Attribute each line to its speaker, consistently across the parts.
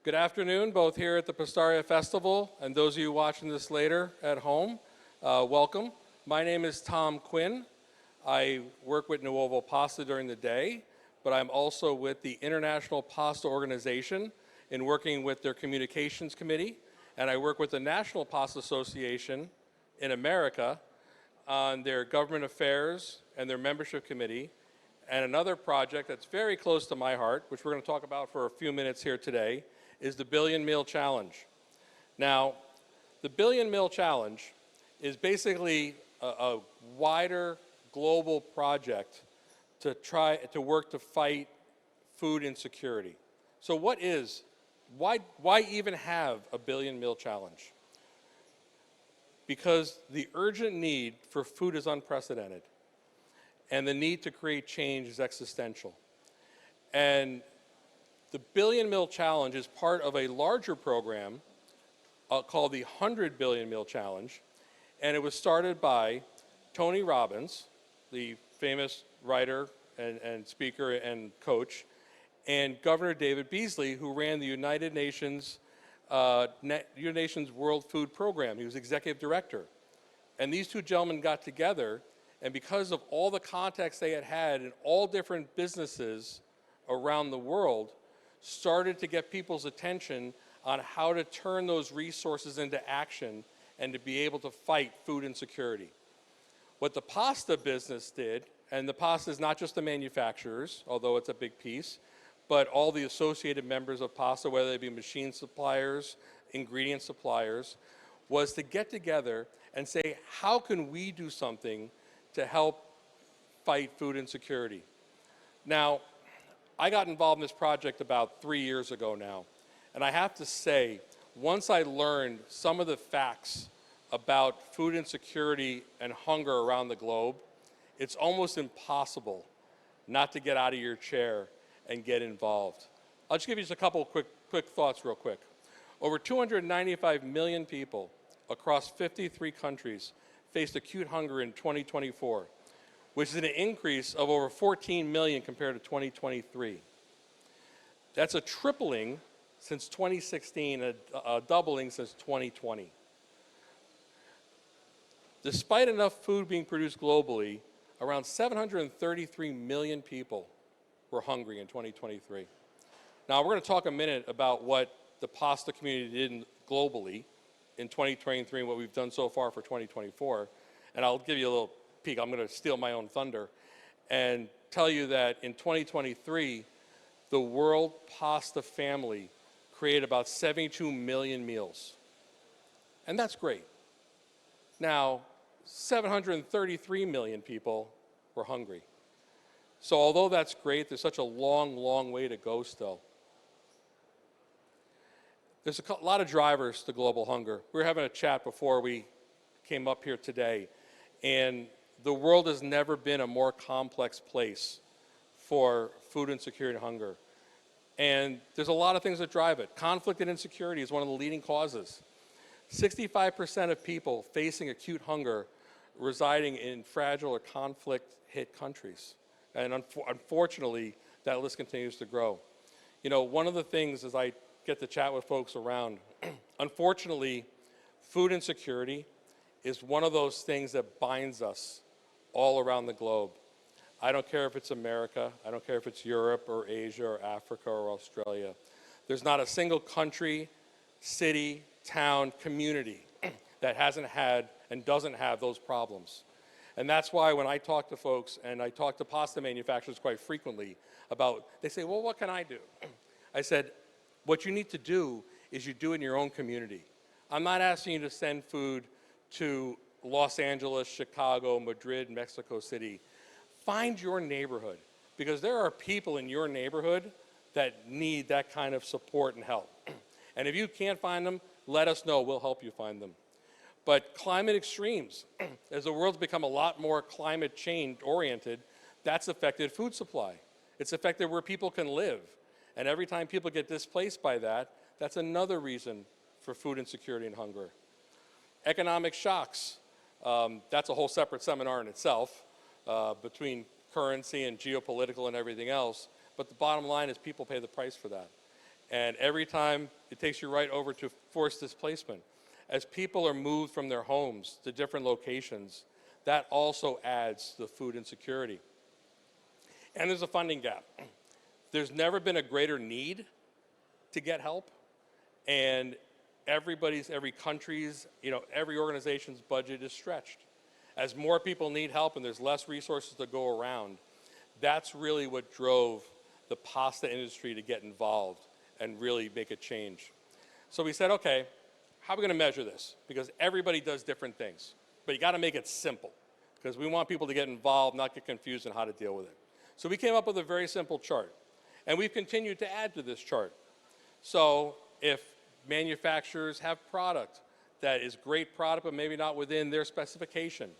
Speaker 1: Good afternoon, both here at the Pastaria Festival and those of you watching this later at home. Welcome. My name is Tom Quinn. I work with Nuovo Pasta during the day, but I'm also with the International Pasta Organization in working with their communications committee, and I work with the National Pasta Association in America on their government affairs and their membership committee, and another project that's very close to my heart, which we're going to talk about for a few minutes here today, is the Billion Meal Challenge. Now, the Billion Meal Challenge is basically a wider global project to try to work to fight food insecurity. So why even have a Billion Meal Challenge? Because the urgent need for food is unprecedented, and the need to create change is existential. And the Billion Meal Challenge is part of a larger program called the 100 Billion Meal Challenge, and it was started by Tony Robbins, the famous writer and speaker and coach, and Governor David Beasley, who ran the United Nations World Food Program. He was executive director. And these two gentlemen got together, and because of all the contacts they had had in all different businesses around the world, started to get people's attention on how to turn those resources into action and to be able to fight food insecurity. What the pasta business did, and the pasta is not just the manufacturers, although it's a big piece, but all the associated members of pasta, whether they be machine suppliers, ingredient suppliers, was to get together and say, how can we do something to help fight food insecurity? Now, I got involved in this project about 3 years ago now, and I have to say, once I learned some of the facts about food insecurity and hunger around the globe, it's almost impossible not to get out of your chair and get involved. I'll just give you just a couple of quick thoughts real quick. Over 295 million people across 53 countries faced acute hunger in 2024, which is an increase of over 14 million compared to 2023. That's a tripling since 2016, a doubling since 2020. Despite enough food being produced globally, around 733 million people were hungry in 2023. Now, we're going to talk a minute about what the pasta community did globally in 2023 and what we've done so far for 2024. And I'll give you a little peek. I'm going to steal my own thunder and tell you that in 2023, the world pasta family created about 72 million meals. And that's great. Now, 733 million people were hungry. So although that's great, there's such a long, long way to go still. There's a lot of drivers to global hunger. We were having a chat before we came up here today, and the world has never been a more complex place for food insecurity and hunger. And there's a lot of things that drive it. Conflict and insecurity is one of the leading causes. 65% of people facing acute hunger residing in fragile or conflict-hit countries. And unfortunately, that list continues to grow. You know, one of the things as I get to chat with folks around, unfortunately, food insecurity is one of those things that binds us all around the globe. I don't care if it's America, I don't care if it's Europe or Asia or Africa or Australia. There's not a single country, city, town, community that hasn't had and doesn't have those problems. And that's why when I talk to folks, and I talk to pasta manufacturers quite frequently about, they say, well, what can I do? I said, what you need to do is you do it in your own community. I'm not asking you to send food to Los Angeles, Chicago, Madrid, Mexico City. Find your neighborhood, because there are people in your neighborhood that need that kind of support and help. And if you can't find them, let us know, we'll help you find them. But climate extremes, as the world's become a lot more climate change oriented, that's affected food supply. It's affected where people can live. And every time people get displaced by that, that's another reason for food insecurity and hunger. Economic shocks, that's a whole separate seminar in itself, between currency and geopolitical and everything else. But the bottom line is people pay the price for that. And every time it takes you right over to forced displacement. As people are moved from their homes to different locations, that also adds to the food insecurity. And there's a funding gap. There's never been a greater need to get help, and every country's, every organization's budget is stretched. As more people need help and there's less resources to go around, that's really what drove the pasta industry to get involved and really make a change. So we said, okay, how are we going to measure this? Because everybody does different things, but you got to make it simple because we want people to get involved, not get confused on how to deal with it. So we came up with a very simple chart, and we've continued to add to this chart. So if manufacturers have product that is great product but maybe not within their specification,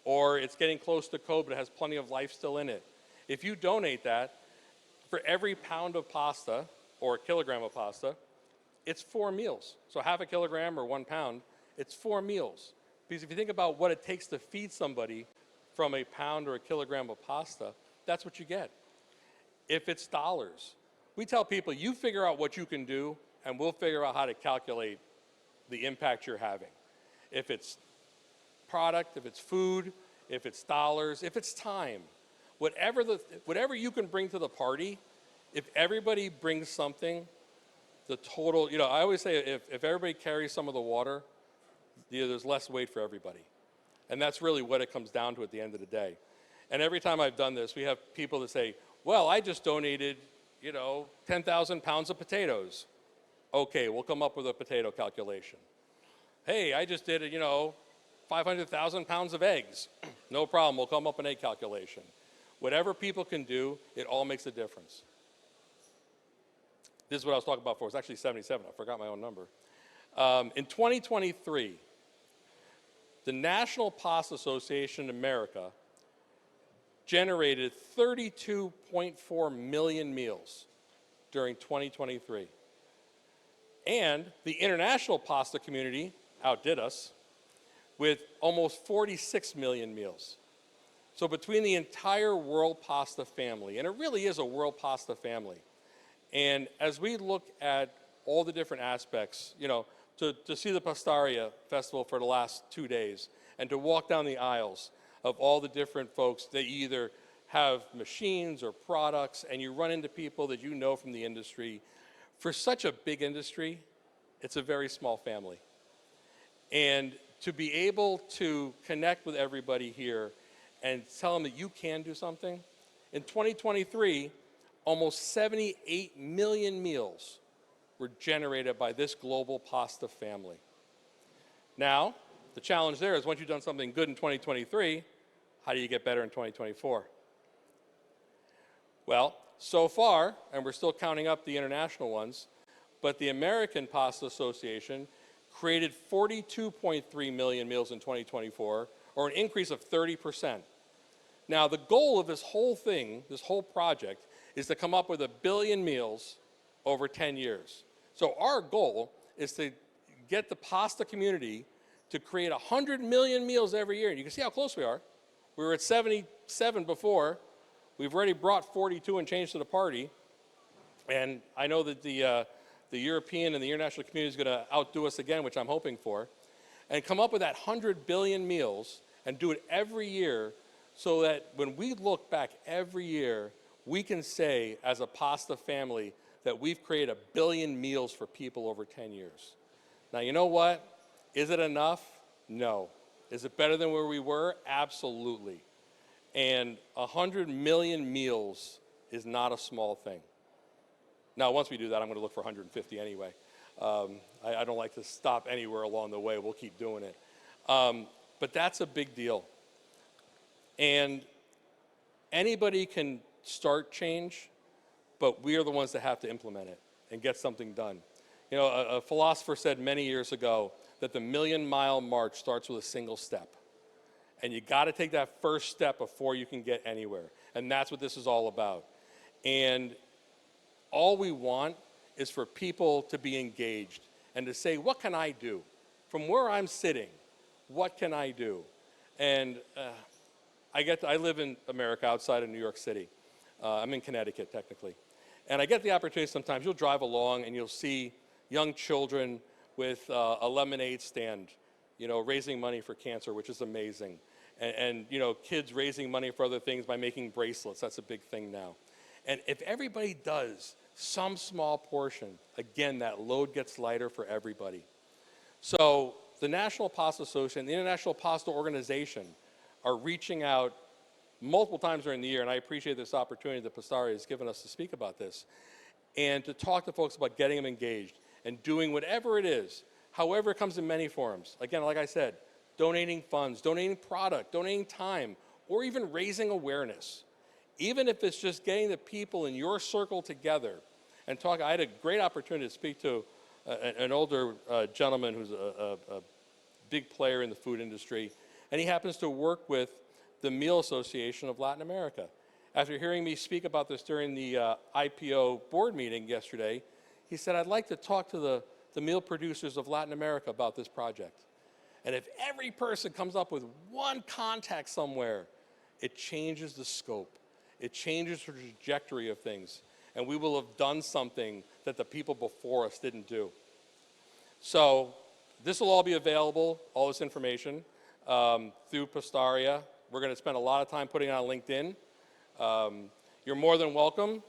Speaker 1: or it's getting close to code but it has plenty of life still in it, if you donate that, for every pound of pasta or a kilogram of pasta, it's 4 meals. So half a kilogram or 1 pound, it's 4 meals. Because if you think about what it takes to feed somebody from a pound or a kilogram of pasta, that's what you get. If it's dollars, we tell people, you figure out what you can do, and we'll figure out how to calculate the impact you're having. If it's product, if it's food, if it's dollars, if it's time, whatever you can bring to the party, if everybody brings something, the total, I always say if everybody carries some of the water, there's less weight for everybody. And that's really what it comes down to at the end of the day. And every time I've done this, we have people that say, well, I just donated, 10,000 pounds of potatoes. Okay, we'll come up with a potato calculation. Hey, I just did, 500,000 pounds of eggs. No problem, we'll come up with an egg calculation. Whatever people can do, it all makes a difference. This is what I was talking about before. It's actually 77. I forgot my own number. In 2023, the National Pasta Association in America generated 32.4 million meals during 2023. And the international pasta community outdid us with almost 46 million meals. So between the entire world pasta family, and it really is a world pasta family, and as we look at all the different aspects, to see the Pastaria Festival for the last 2 days, and to walk down the aisles of all the different folks that either have machines or products, and you run into people that you know from the industry. For such a big industry, it's a very small family. And to be able to connect with everybody here and tell them that you can do something, in 2023, almost 78 million meals were generated by this global pasta family. Now, the challenge there is once you've done something good in 2023, how do you get better in 2024? Well, so far, and we're still counting up the international ones, but the American Pasta Association created 42.3 million meals in 2024, or an increase of 30%. Now, the goal of this whole thing, this whole project, is to come up with 1 billion meals over 10 years. So our goal is to get the pasta community to create 100 million meals every year. And you can see how close we are. We were at 77 before. We've already brought 42 and change to the party. And I know that the European and the international community is going to outdo us again, which I'm hoping for, and come up with that 100 billion meals and do it every year so that when we look back every year, we can say as a pasta family that we've created 1 billion meals for people over 10 years. Now, you know what? Is it enough? No. Is it better than where we were? Absolutely. And 100 million meals is not a small thing. Now, once we do that, I'm going to look for 150 anyway. I don't like to stop anywhere along the way. We'll keep doing it. But that's a big deal. And anybody can start change, but we are the ones that have to implement it and get something done. A philosopher said many years ago that the million-mile march starts with a single step. And you got to take that first step before you can get anywhere. And that's what this is all about. And all we want is for people to be engaged and to say, what can I do? From where I'm sitting, what can I do? And I live in America outside of New York City. I'm in Connecticut, technically. And I get the opportunity sometimes, you'll drive along and you'll see young children with a lemonade stand, raising money for cancer, which is amazing. And kids raising money for other things by making bracelets. That's a big thing now. And if everybody does some small portion, again, that load gets lighter for everybody. So the National Pasta Association and the International Pasta Organization are reaching out multiple times during the year, and I appreciate this opportunity that Pastaria has given us to speak about this, and to talk to folks about getting them engaged and doing whatever it is, however it comes in many forms. Again, like I said, donating funds, donating product, donating time, or even raising awareness. Even if it's just getting the people in your circle together and talk. I had a great opportunity to speak to an older gentleman who's a big player in the food industry, and he happens to work with the Meal Association of Latin America. After hearing me speak about this during the IPO board meeting yesterday, he said, I'd like to talk to the meal producers of Latin America about this project. And if every person comes up with one contact somewhere, it changes the scope. It changes the trajectory of things. And we will have done something that the people before us didn't do. So this will all be available, all this information, through Pastaria. We're going to spend a lot of time putting it on LinkedIn. You're more than welcome,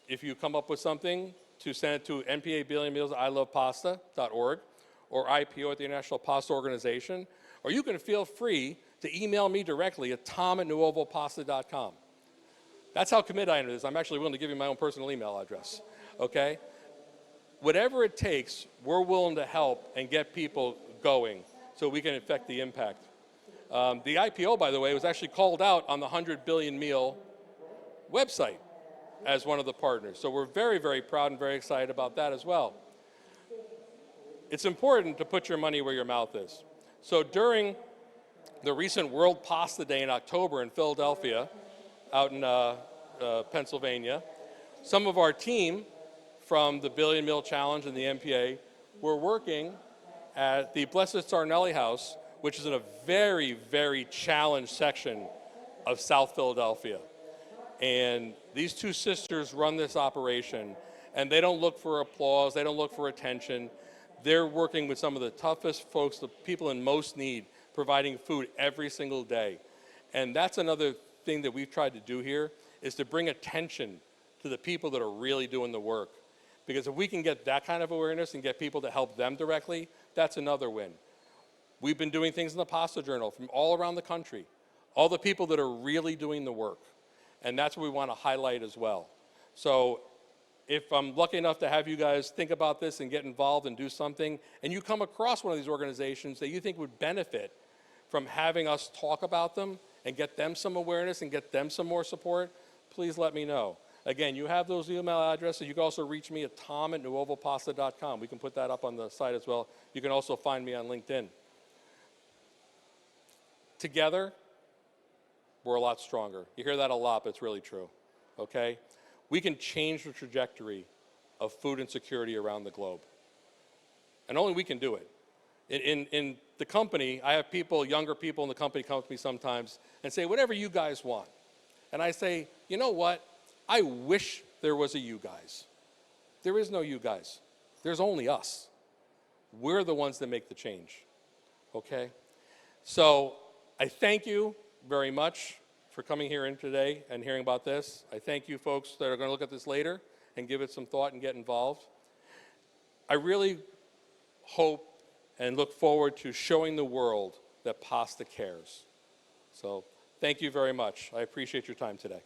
Speaker 1: if you come up with something, to send it to NPA Billion Meals at ilovepasta.org or IPO at the International Pasta Organization. Or you can feel free to email me directly at tom@nuovopasta.com. That's how committed I am to this. I'm actually willing to give you my own personal email address, okay? Whatever it takes, we're willing to help and get people going so we can affect the impact. The IPO, by the way, was actually called out on the 100 Billion Meal website as one of the partners. So we're very, very proud and very excited about that as well. It's important to put your money where your mouth is. So during the recent World Pasta Day in October in Philadelphia, out in Pennsylvania, some of our team from the Billion Meal Challenge and the NPA were working at the Blessed Sarnelli House, which is in a very, very challenged section of South Philadelphia. And these two sisters run this operation, and they don't look for applause, they don't look for attention. They're working with some of the toughest folks, the people in most need, providing food every single day. And that's another thing that we've tried to do here, is to bring attention to the people that are really doing the work. Because if we can get that kind of awareness and get people to help them directly, that's another win. We've been doing things in the Pasta Journal from all around the country, all the people that are really doing the work. And that's what we want to highlight as well. So if I'm lucky enough to have you guys think about this and get involved and do something, and you come across one of these organizations that you think would benefit from having us talk about them and get them some awareness and get them some more support, please let me know. Again, you have those email addresses. You can also reach me at tom@nuovopasta.com. We can put that up on the site as well. You can also find me on LinkedIn. Together, we're a lot stronger. You hear that a lot, but it's really true, okay? We can change the trajectory of food insecurity around the globe. And only we can do it. In the company, I have people, younger people in the company come to me sometimes and say, whatever you guys want. And I say, you know what? I wish there was a you guys. There is no you guys. There's only us. We're the ones that make the change, okay? So I thank you very much for coming here in today and hearing about this. I thank you folks that are going to look at this later and give it some thought and get involved. I really hope and look forward to showing the world that pasta cares. So thank you very much. I appreciate your time today.